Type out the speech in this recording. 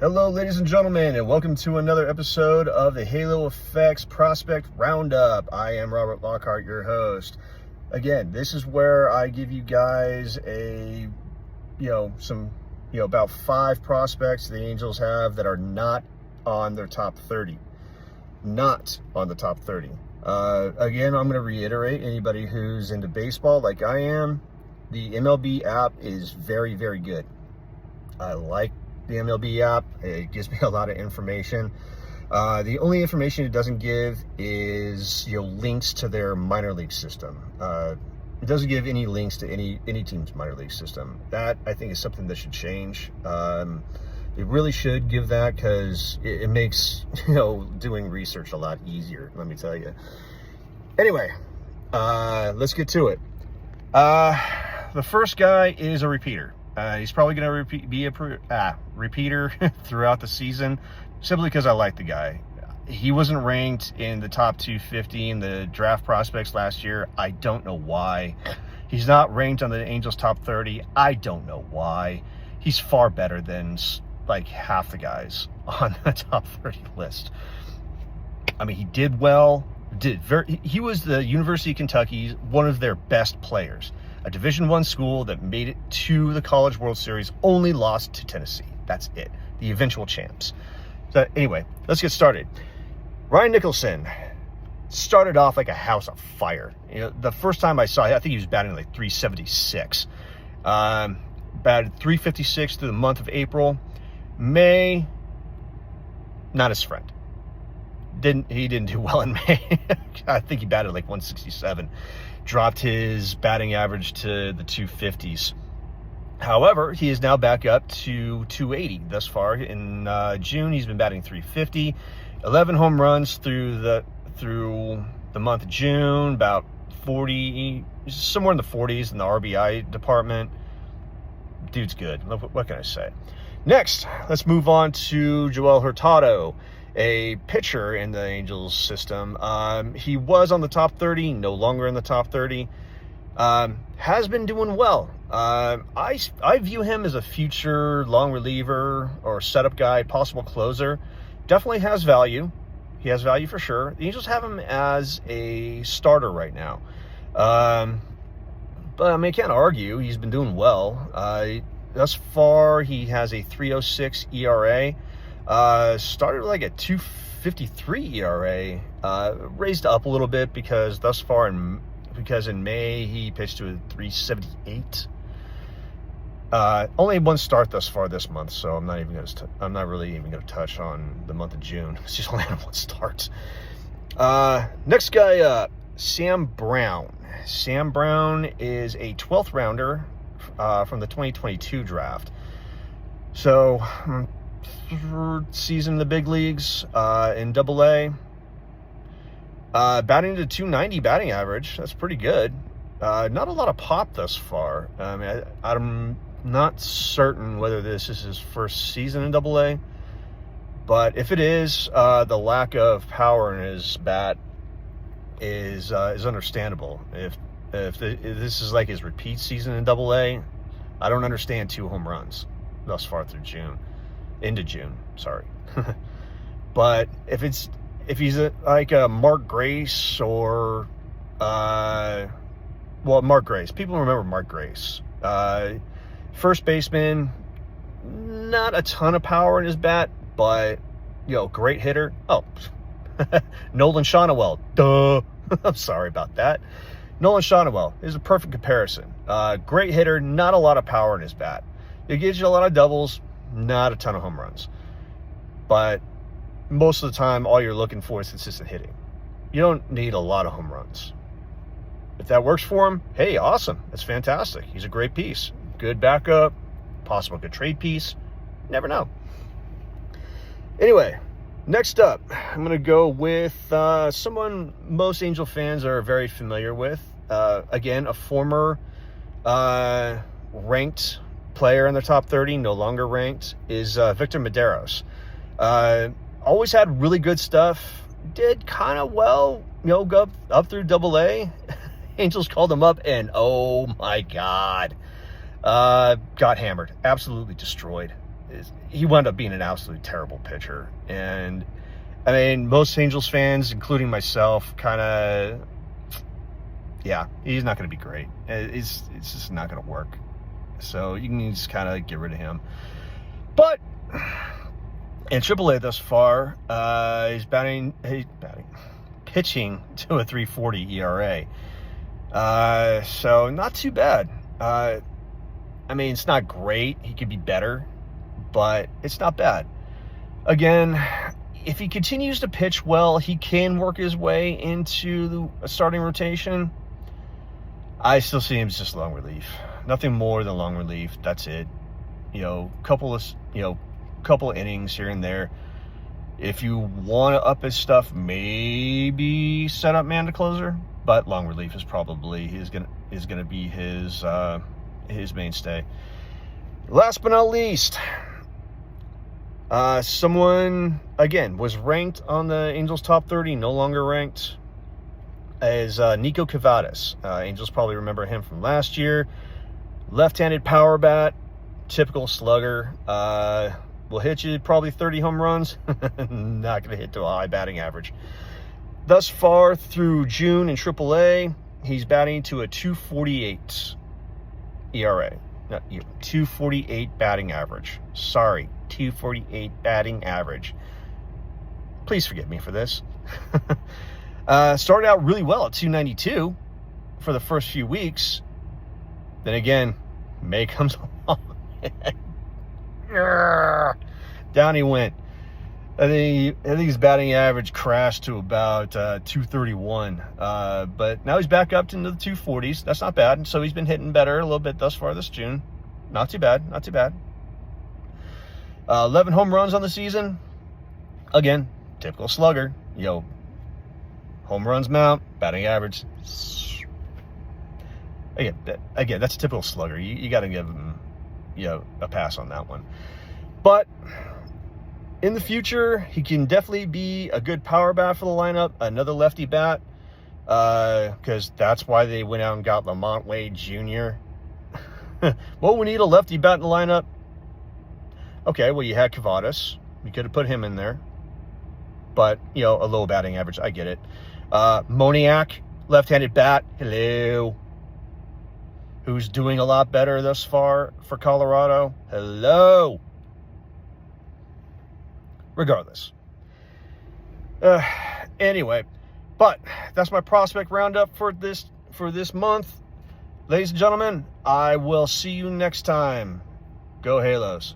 Hello, ladies and gentlemen, and welcome to another episode of the Halo Effects Prospect Roundup. I am Robert Lockhart, your host. Again, this is where I give you guys about 5 prospects the Angels have that are not on their top 30. Not on the top 30. Again, I'm going to reiterate, anybody who's into baseball like I am, the MLB app is very, very good. I like the MLB app. It gives me a lot of information. The only information it doesn't give is links to their minor league system. It doesn't give any links to any team's minor league system. That, I think, is something that should change. It really should give that, because it makes doing research a lot easier, let me tell you. Anyway, let's get to it. The first guy is a repeater. He's probably going to be a repeater throughout the season, simply because I like the guy. He wasn't ranked in the top 250 in the draft prospects last year. I don't know why. He's not ranked on the Angels top 30. I don't know why. He's far better than like half the guys on the top 30 list. I mean, he did well. He was the University of Kentucky's one of their best players. A Division I school that made it to the College World Series, only lost to Tennessee. That's it. The eventual champs. So anyway, let's get started. Ryan Nicholson started off like a house on fire. The first time I saw him, I think he was batting like 376. Batted 356 through the month of April. May, not his friend. He didn't do well in May. I think he batted like 167. Dropped his batting average to the 250s. However, he is now back up to 280 thus far. In June, he's been batting 350. 11 home runs through the month of June, about 40, somewhere in the 40s in the RBI department. Dude's good. What can I say? Next, let's move on to Joel Hurtado, a pitcher in the Angels system. He was on the top 30, no longer in the top 30. Has been doing well. I view him as a future long reliever or setup guy, possible closer. Definitely has value. He has value for sure. The Angels have him as a starter right now. But I mean, I can't argue. He's been doing well. Thus far, he has a 3.06 ERA. Started like a 2.53 ERA. Raised up a little bit because in May he pitched to a 3.78. Only one start thus far this month, so I'm not really even going to touch on the month of June. He's only had one start. Next guy up, Sam Brown. Sam Brown is a 12th rounder from the 2022 draft. So, third season in the big leagues, in Double-A. Batting to 290 batting average. That's pretty good. Not a lot of pop thus far. I mean, I'm not certain whether this is his first season in Double-A, but if it is, the lack of power in his bat is understandable. If this is like his repeat season in Double-A, I don't understand 2 home runs thus far through into June, sorry. But if he's like a Mark Grace or Mark Grace, people remember Mark Grace, first baseman, not a ton of power in his bat, but great hitter. Nolan Shonewell, duh. I'm sorry about that. Nolan Shonewell is a perfect comparison. Great hitter, not a lot of power in his bat. It gives you a lot of doubles, not a ton of home runs. But most of the time, all you're looking for is consistent hitting. You don't need a lot of home runs. If that works for him, hey, awesome. That's fantastic. He's a great piece. Good backup, possible good trade piece. Never know. Anyway, next up, I'm going to go with someone most Angel fans are very familiar with. Again, a former ranked player in the top 30, no longer ranked, is Victor Medeiros. Always had really good stuff. Did kind of well, go up through Double-A. Angels called him up, and oh my God, got hammered. Absolutely destroyed. he wound up being an absolutely terrible pitcher. And I mean, most Angels fans, including myself, kind of, yeah, he's not going to be great. It's just not going to work. So you can just kind of get rid of him. But in AAA thus far, he's pitching to a 3.40 ERA. So not too bad. I mean, it's not great. He could be better, but it's not bad. Again, if he continues to pitch well, he can work his way into a starting rotation. I still see him as just long relief. Nothing more than long relief. That's it. Couple of innings here and there. If you want to up his stuff, maybe set up man to closer, but long relief is probably gonna be his mainstay. Last but not least, someone again was ranked on the Angels top 30, no longer ranked, is Nico Cavadas. Angels probably remember him from last year. Left-handed power bat, typical slugger. Will hit you probably 30 home runs. Not going to hit to a high batting average. Thus far through June in AAA, he's batting to a 2.48 ERA. No, 2.48 batting average. Sorry, 2.48 batting average. Please forgive me for this. Started out really well at 2.92 for the first few weeks. Then again, May comes along. Down he went. I think his batting average crashed to about 231. But now he's back up into the 240s. That's not bad. So he's been hitting better a little bit thus far this June. Not too bad. Not too bad. 11 home runs on the season. Again, typical slugger. Home runs mount, batting average. Again, that's a typical slugger. You got to give him, a pass on that one. But in the future, he can definitely be a good power bat for the lineup. Another lefty bat, because that's why they went out and got Lamont Wade Jr. Well, we need a lefty bat in the lineup. Okay, well, you had Cavadas. You could have put him in there. But, a low batting average. I get it. Moniak, left-handed bat. Hello. Who's doing a lot better thus far for Colorado? Hello. Regardless. Anyway, but that's my prospect roundup for this month. Ladies and gentlemen, I will see you next time. Go Halos.